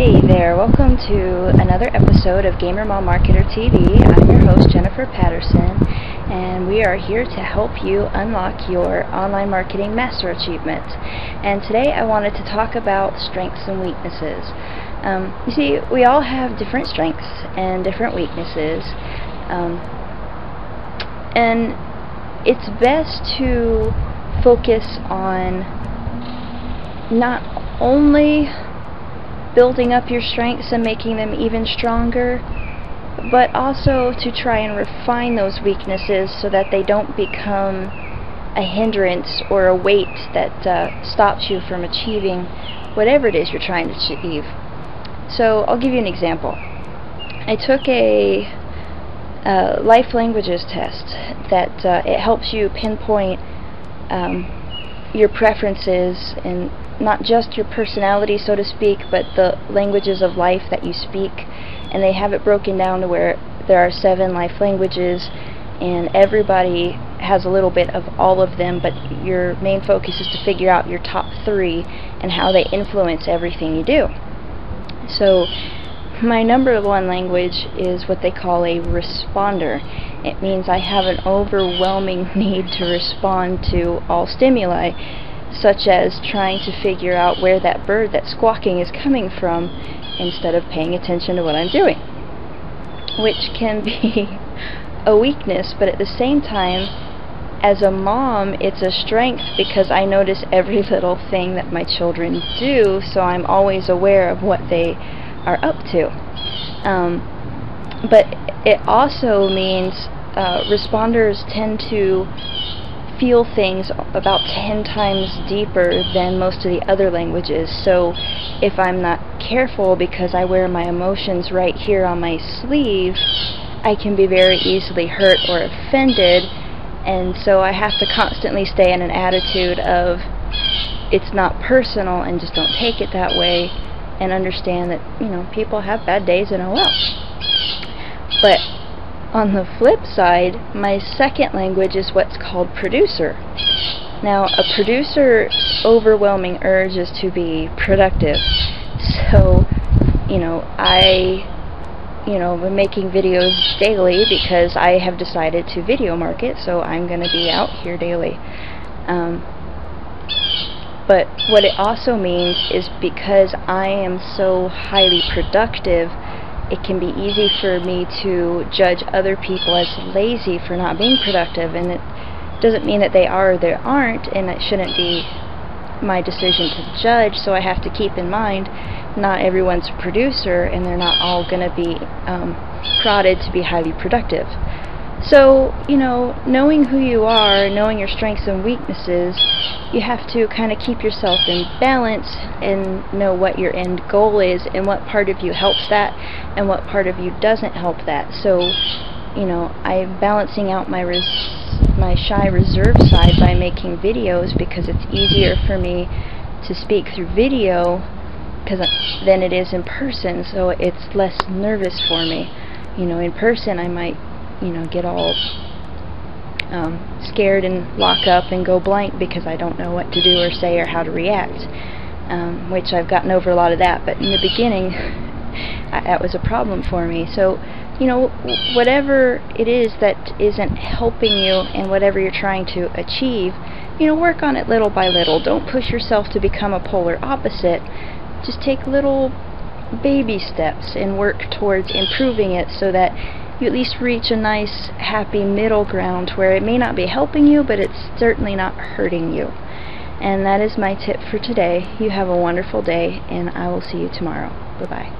Hey there, welcome to another episode of Gamer Mom Marketer TV. I'm your host, Jennifer Patterson, and we are here to help you unlock your online marketing master achievement. And today I wanted to talk about strengths and weaknesses. You see, we all have different strengths and different weaknesses, and it's best to focus on not only building up your strengths and making them even stronger, but also to try and refine those weaknesses so that they don't become a hindrance or a weight that stops you from achieving whatever it is you're trying to achieve. So I'll give you an example. I took a life languages test that it helps you pinpoint your preferences and not just your personality, so to speak, but the languages of life that you speak. And they have it broken down to where there are 7 life languages, and everybody has a little bit of all of them, but your main focus is to figure out your top 3 and how they influence everything you do. So my number 1 language is what they call a responder. It means I have an overwhelming need to respond to all stimuli, such as trying to figure out where that bird that's squawking is coming from instead of paying attention to what I'm doing, which can be a weakness, but at the same time, as a mom, it's a strength because I notice every little thing that my children do, so I'm always aware of what they are up to. But it also means responders tend to feel things about 10 times deeper than most of the other languages. So if I'm not careful, because I wear my emotions right here on my sleeve, I can be very easily hurt or offended, and so I have to constantly stay in an attitude of it's not personal and just don't take it that way, and understand that, you know, people have bad days and oh well. But on the flip side, my second language is what's called producer. Now, a producer's overwhelming urge is to be productive. So, I'm making videos daily because I have decided to video market, so I'm going to be out here daily. But what it also means is because I am so highly productive, it can be easy for me to judge other people as lazy for not being productive, and it doesn't mean that they are or they aren't, and it shouldn't be my decision to judge. So I have to keep in mind not everyone's a producer, and they're not all going to be prodded to be highly productive. So, knowing who you are, knowing your strengths and weaknesses, you have to kind of keep yourself in balance and know what your end goal is and what part of you helps that and what part of you doesn't help that. So, I'm balancing out my shy reserve side by making videos, because it's easier for me to speak through video than it is in person, so it's less nervous for me. In person I might get all scared and lock up and go blank because I don't know what to do or say or how to react, which I've gotten over a lot of that, but in the beginning that was a problem for me. So whatever it is that isn't helping you and whatever you're trying to achieve, work on it little by little. Don't push yourself to become a polar opposite. Just take little baby steps and work towards improving it so that you at least reach a nice happy middle ground where it may not be helping you, but it's certainly not hurting you. And that is my tip for today. You have a wonderful day, and I will see you tomorrow. Bye-bye.